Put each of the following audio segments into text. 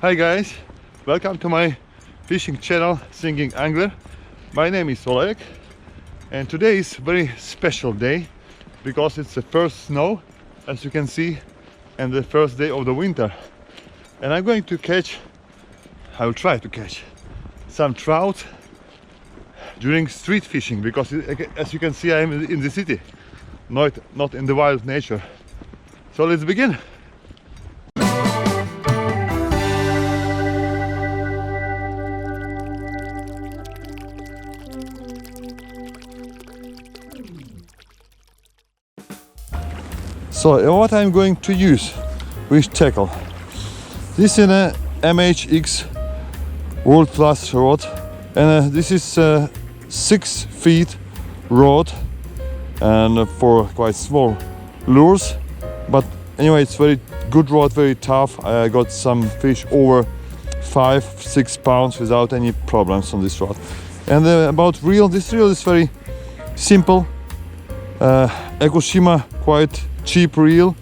Hi guys, welcome to my fishing channel Singing Angler. My name is Oleg and today is a very special day because it's the first snow, as you can see, and the first day of the winter. And I'm going to catch, I will try to catch some trout during street fishing because as you can see I am in the city, not in the wild nature. So let's begin. So what I'm going to use, which tackle? This is an MHX world class rod, and this is 6 feet rod, and for quite small lures. But anyway, it's very good rod, very tough. I got some fish over 5-6 pounds without any problems on this rod. And about reel, this reel is very simple. ECUSIMA, quite cheap reel,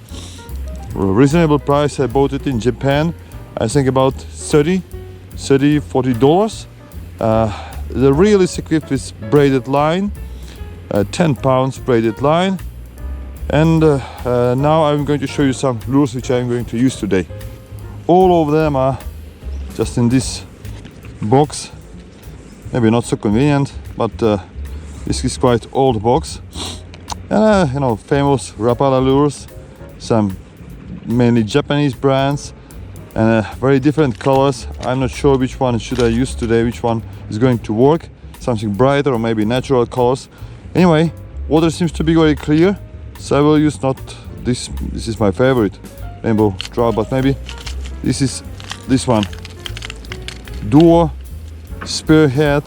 reasonable price. I bought it in Japan, I think about $40. The reel is equipped with braided line, 10 pounds braided line. And now I'm going to show you some lures which I'm going to use today. All of them are just in this box. Maybe not so convenient, but this is quite old box. You know, famous Rapala lures, some mainly Japanese brands, and very different colors. I'm not sure which one should I use today, which one is going to work. Something brighter or maybe natural colors. Anyway, water seems to be very clear, so I will use not this. This is my favorite rainbow trout, but maybe this is this one. Duo Spearhead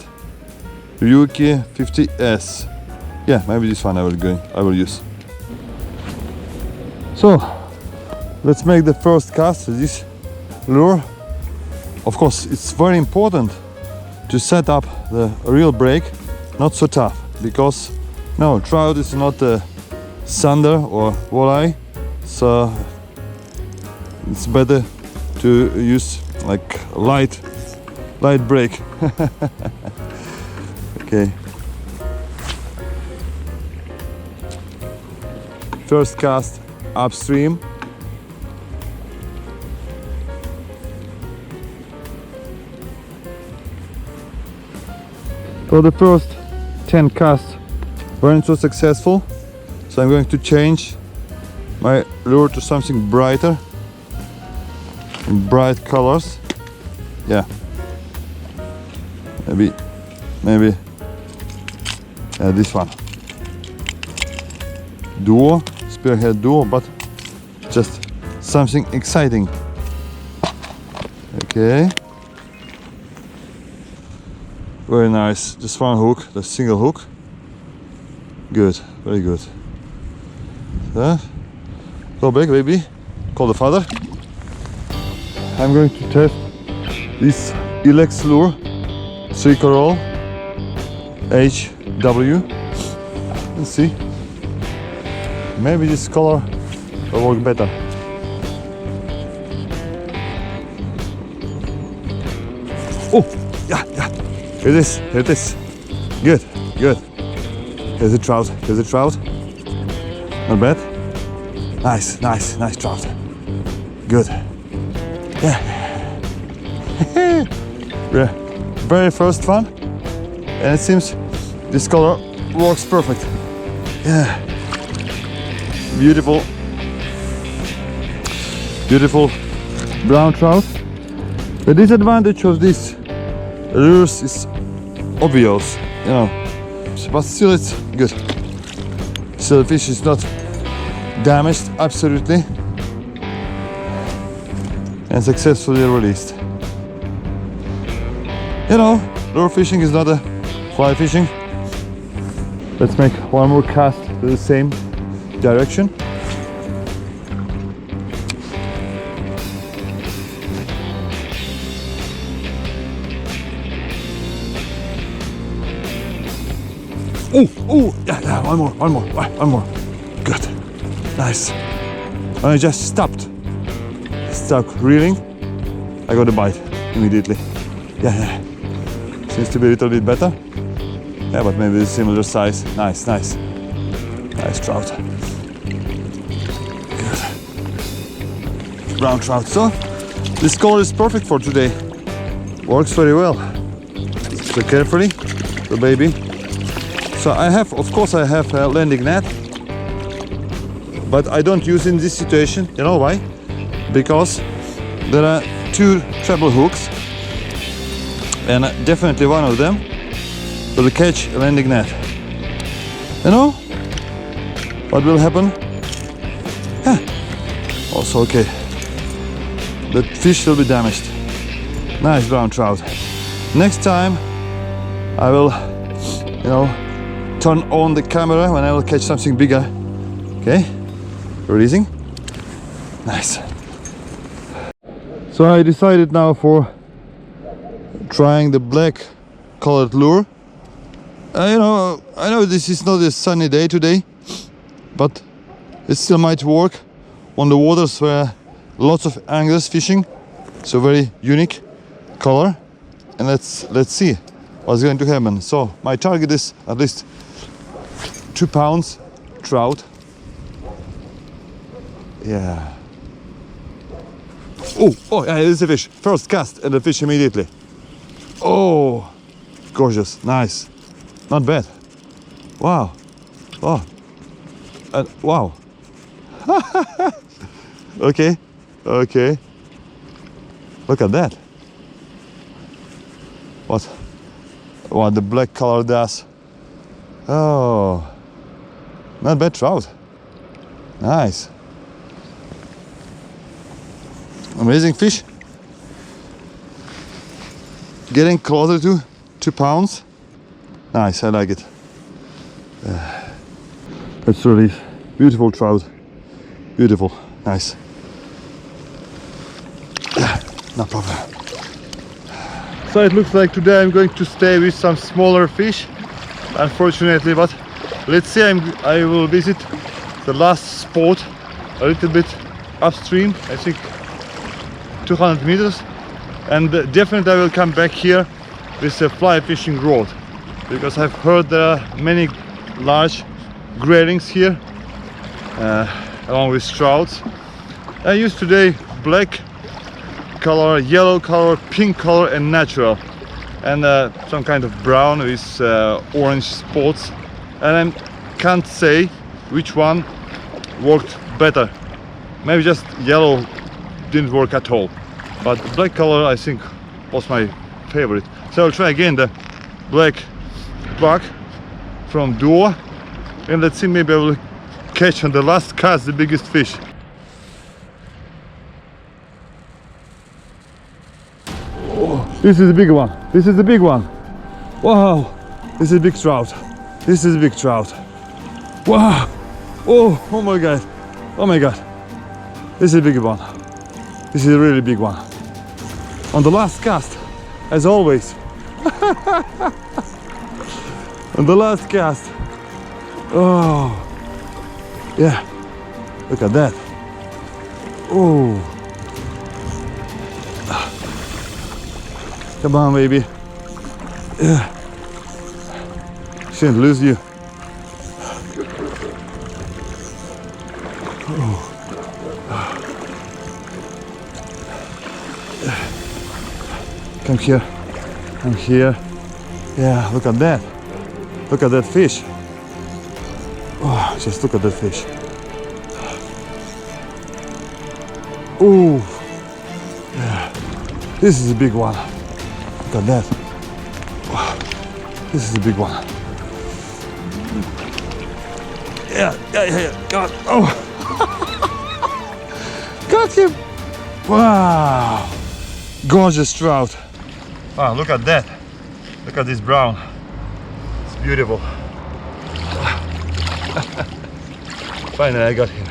Ryuki 50S. Yeah, maybe this one I will use. So let's make the first cast with this lure. Of course, it's very important to set up the reel break not so tough, because no, trout is not a sander or walleye, so it's better to use like light break. Okay. First cast upstream. So the first 10 casts weren't so successful, so I'm going to change my lure to something brighter, in bright colors. Yeah, maybe this one. Duo, Spearhead Duo, but just something exciting. Okay. Very nice. Just one hook, the single hook. Good, very good. Go back, baby. Call the father. I'm going to test this ILLEX lure, Tricoroll HW. Let's see. Maybe this color will work better. Oh, yeah. Here it is. Good. Here's a trout. Not bad. Nice trout. Good. Yeah. Yeah. Very first one, and it seems this color works perfect. Yeah. Beautiful brown trout. The disadvantage of this lures is obvious, you know, but still it's good. So the fish is not damaged absolutely and successfully released. You know, lure fishing is not a fly fishing. Let's make one more cast to the same direction. Oh, yeah, one more. Good, nice. And I just stopped reeling, I got a bite immediately. Yeah. Seems to be a little bit better. Yeah, but maybe a similar size. Nice. Nice trout. Good. Brown trout. So, this color is perfect for today. Works very well. So carefully, the baby. So I have, of course, I have a landing net, but I don't use in this situation. You know why? Because there are 2 treble hooks, and definitely one of them will catch a landing net. You know what will happen? Also okay. The fish will be damaged. Nice brown trout. Next time I will, turn on the camera when I will catch something bigger. Okay, releasing. Nice. So I decided now for trying the black colored lure. I know this is not a sunny day today, but it still might work on the waters where lots of anglers fishing. So very unique color, and let's see what's going to happen. So my target is at least 2 pounds trout. Yeah. Oh yeah, it is a fish. First cast and a fish immediately. Oh, gorgeous, nice, not bad. Wow. Oh, wow. Okay. Look at that. What the black color does. Oh, not bad trout. Nice. Amazing fish. Getting closer to 2 pounds. Nice, I like it. Let's release. Beautiful trout. Beautiful, nice. No problem. So it looks like today I'm going to stay with some smaller fish, unfortunately, but let's see. I will visit the last spot a little bit upstream, I think 200 meters, and definitely I will come back here with a fly fishing rod, because I've heard there are many large graylings here along with trouts. I use today black color, yellow color, pink color and natural, and some kind of brown with orange spots, and I can't say which one worked better. Maybe just yellow didn't work at all, but black color I think was my favorite. So I'll try again the black buck from Duo, and let's see, maybe I will catch on the last cast the biggest fish. This is a big one. This is a big one. Wow. This is a big trout. This is a big trout. Wow. Oh my god. Oh my god. This is a big one. This is a really big one. On the last cast, as always. On the last cast. Oh. Yeah. Look at that. Oh. Come on, baby. Yeah. Shouldn't lose you. Oh. Come here. Come here. Yeah, look at that. Look at that fish. Oh, just look at that fish. Oh. Yeah. This is a big one. Look at that. Wow. This is a big one. Yeah. Got. Oh. Got him. Wow. Gorgeous trout. Wow, look at that. Look at this brown. It's beautiful. Finally I got him.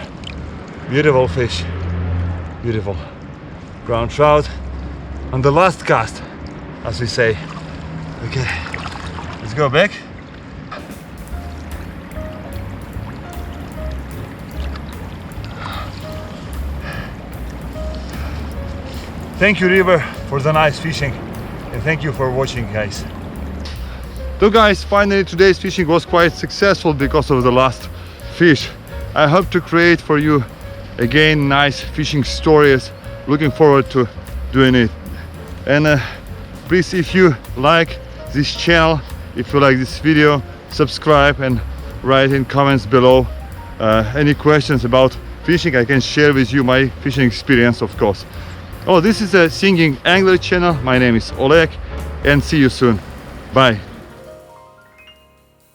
Beautiful fish. Beautiful. Brown trout on the last cast, as we say. Okay, let's go back. Thank you, river, for the nice fishing, and thank you for watching, guys. So guys, finally today's fishing was quite successful because of the last fish. I hope to create for you again nice fishing stories. Looking forward to doing it. And please, if you like this channel, if you like this video, subscribe and write in comments below any questions about fishing. I can share with you my fishing experience, of course. Oh, this is a singing angler channel. My name is Oleg, and see you soon. Bye.